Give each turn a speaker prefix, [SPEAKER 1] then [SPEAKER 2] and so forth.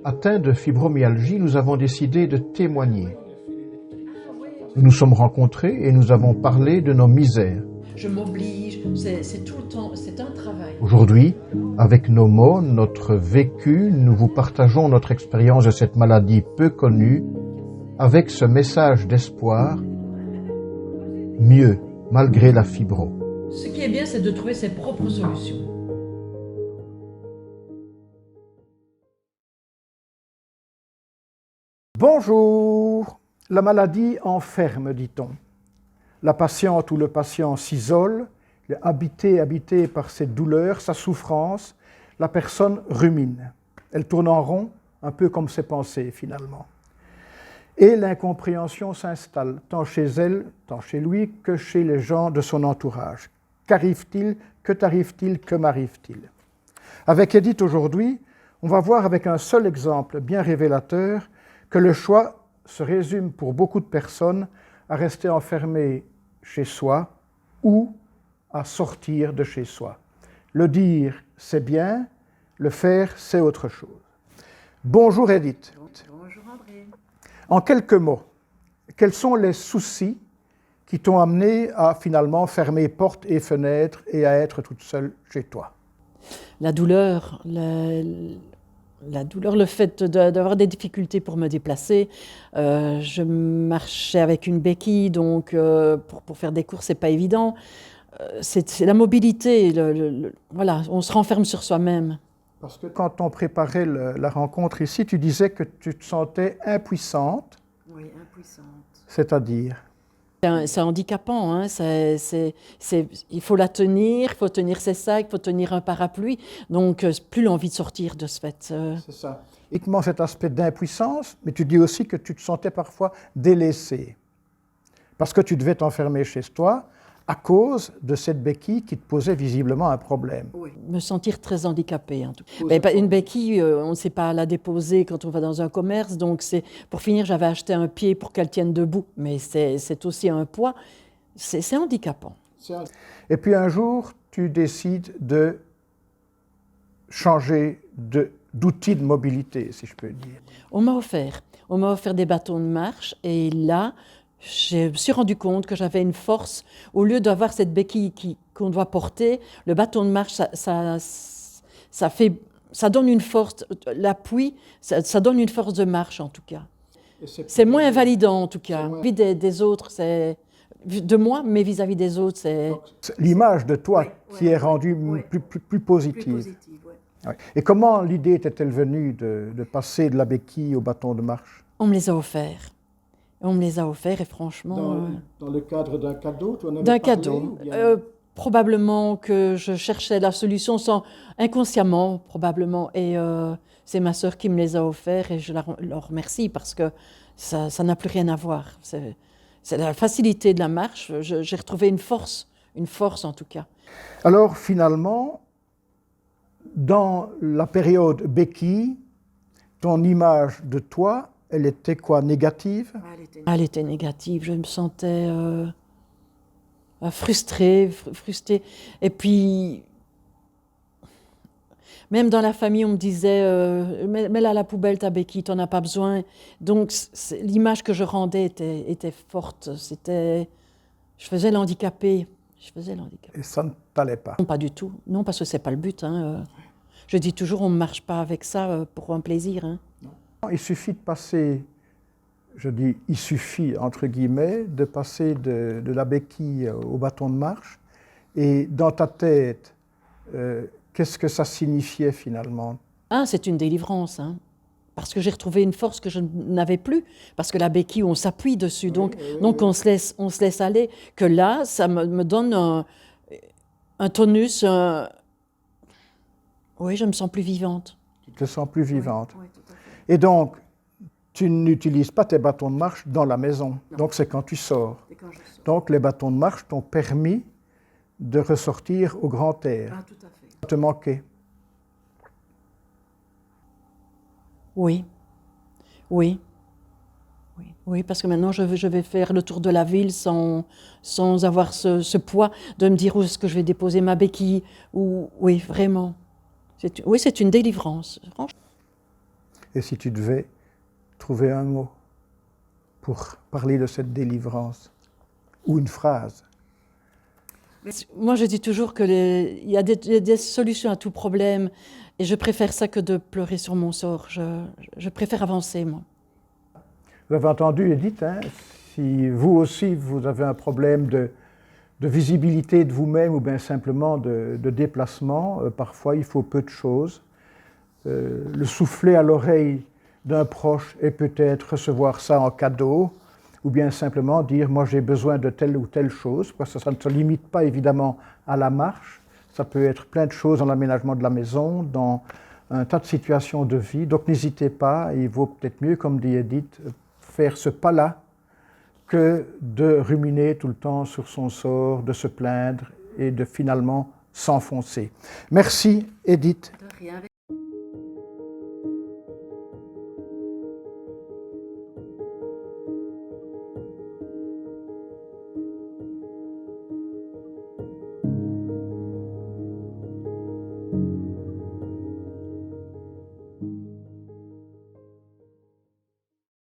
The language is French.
[SPEAKER 1] Atteints de fibromyalgie, nous avons décidé de témoigner. Nous nous sommes rencontrés et nous avons parlé de nos misères.
[SPEAKER 2] Je m'oblige, c'est tout le temps, c'est un travail.
[SPEAKER 1] Aujourd'hui, avec nos mots, notre vécu, nous vous partageons notre expérience de cette maladie peu connue, avec ce message d'espoir, mieux malgré la fibro.
[SPEAKER 2] Ce qui est bien, c'est de trouver ses propres solutions.
[SPEAKER 3] Bonjour. La maladie enferme, dit-on. La patiente ou le patient s'isole, habité par ses douleurs, sa souffrance, la personne rumine. Elle tourne en rond, un peu comme ses pensées finalement. Et l'incompréhension s'installe, tant chez elle, tant chez lui, que chez les gens de son entourage. Qu'arrive-t-il? Que t'arrive-t-il? Que m'arrive-t-il? Avec Edith aujourd'hui, on va voir avec un seul exemple bien révélateur que le choix se résume pour beaucoup de personnes à rester enfermé chez soi ou à sortir de chez soi. Le dire, c'est bien, le faire, c'est autre chose. Bonjour Edith.
[SPEAKER 2] Bonjour André.
[SPEAKER 3] En quelques mots, quels sont les soucis qui t'ont amené à finalement fermer portes et fenêtres et à être toute seule chez toi?
[SPEAKER 2] La douleur, le fait d'avoir des difficultés pour me déplacer. Je marchais avec une béquille, donc pour faire des courses, c'est pas évident. C'est la mobilité, voilà, on se renferme sur soi-même.
[SPEAKER 3] Parce que quand on préparait la rencontre ici, tu disais que tu te sentais impuissante.
[SPEAKER 2] Oui, impuissante.
[SPEAKER 3] C'est-à-dire?
[SPEAKER 2] C'est handicapant, hein. Il faut la tenir, il faut tenir ses sacs, il faut tenir un parapluie. Donc, plus l'envie de sortir de ce fait.
[SPEAKER 3] C'est ça. Uniquement cet aspect d'impuissance, mais tu dis aussi que tu te sentais parfois délaissée. Parce que tu devais t'enfermer chez toi à cause de cette béquille qui te posait visiblement un problème.
[SPEAKER 2] Oui, me sentir très handicapée. En tout. Mais une béquille, on ne sait pas la déposer quand on va dans un commerce. Donc, pour finir, j'avais acheté un pied pour qu'elle tienne debout. Mais c'est aussi un poids. C'est handicapant.
[SPEAKER 3] Et puis un jour, tu décides de changer d'outil de mobilité, si je peux dire.
[SPEAKER 2] On m'a offert des bâtons de marche. Et là, je me suis rendu compte que j'avais une force. Au lieu d'avoir cette béquille qu'on doit porter, le bâton de marche, ça donne une force, l'appui, ça donne une force de marche en tout cas. C'est moins invalidant en tout cas. Vis-à-vis des autres, de moi, mais vis-à-vis des autres, c'est...
[SPEAKER 3] L'image de toi qui est rendue plus positive.
[SPEAKER 2] Plus positive,
[SPEAKER 3] ouais. Et comment l'idée était-elle venue de passer de la béquille au bâton de marche?
[SPEAKER 2] On me les a offerts. On me les a offerts et franchement...
[SPEAKER 3] Dans le cadre d'un cadeau,
[SPEAKER 2] d'un cadeau. Probablement que je cherchais la solution inconsciemment, probablement. Et c'est ma sœur qui me les a offerts et je leur remercie parce que ça n'a plus rien à voir. C'est la facilité de la marche. J'ai retrouvé une force en tout cas.
[SPEAKER 3] Alors finalement, dans la période béquille, ton image de toi, elle était quoi, négative?
[SPEAKER 2] Elle était négative, je me sentais frustrée. Et puis, même dans la famille, on me disait mets-la à la poubelle, ta béquille, t'en as pas besoin. Donc, l'image que je rendais était forte. Je faisais l'handicapé.
[SPEAKER 3] Et ça ne t'allait pas?
[SPEAKER 2] Non, pas du tout. Non, parce que c'est pas le but. Hein. Je dis toujours, on ne marche pas avec ça pour un plaisir. Hein.
[SPEAKER 3] Il suffit de passer, je dis il suffit entre guillemets, de passer de la béquille au bâton de marche. Et dans ta tête, qu'est-ce que ça signifiait finalement?
[SPEAKER 2] Ah, c'est une délivrance, hein. Parce que j'ai retrouvé une force que je n'avais plus. Parce que la béquille, on s'appuie dessus, donc on se laisse aller. Que là, ça me donne un tonus. Oui, je me sens plus vivante.
[SPEAKER 3] Tu te sens plus vivante.
[SPEAKER 2] Oui, tout à fait.
[SPEAKER 3] Et donc, tu n'utilises pas tes bâtons de marche dans la maison. Non. Donc, c'est quand tu sors.
[SPEAKER 2] Quand je sors.
[SPEAKER 3] Donc, les bâtons de marche t'ont permis de ressortir au grand air.
[SPEAKER 2] Ah, tout à fait.
[SPEAKER 3] Ça te manquait?
[SPEAKER 2] Oui. Oui, parce que maintenant, je vais faire le tour de la ville sans avoir ce poids de me dire où est-ce que je vais déposer ma béquille. Oui, vraiment. C'est une délivrance, franchement.
[SPEAKER 3] Et si tu devais trouver un mot pour parler de cette délivrance, ou une phrase?
[SPEAKER 2] Moi, je dis toujours qu'il y a des solutions à tout problème et je préfère ça que de pleurer sur mon sort. Je préfère avancer, moi.
[SPEAKER 3] Vous avez entendu, Edith, hein, si vous aussi vous avez un problème de visibilité de vous-même ou bien simplement de déplacement, parfois il faut peu de choses. Le souffler à l'oreille d'un proche et peut-être recevoir ça en cadeau, ou bien simplement dire « moi j'ai besoin de telle ou telle chose », parce que ça ne se limite pas évidemment à la marche, ça peut être plein de choses dans l'aménagement de la maison, dans un tas de situations de vie, donc n'hésitez pas, il vaut peut-être mieux, comme dit Edith, faire ce pas-là que de ruminer tout le temps sur son sort, de se plaindre et de finalement s'enfoncer. Merci Edith.
[SPEAKER 2] De rien.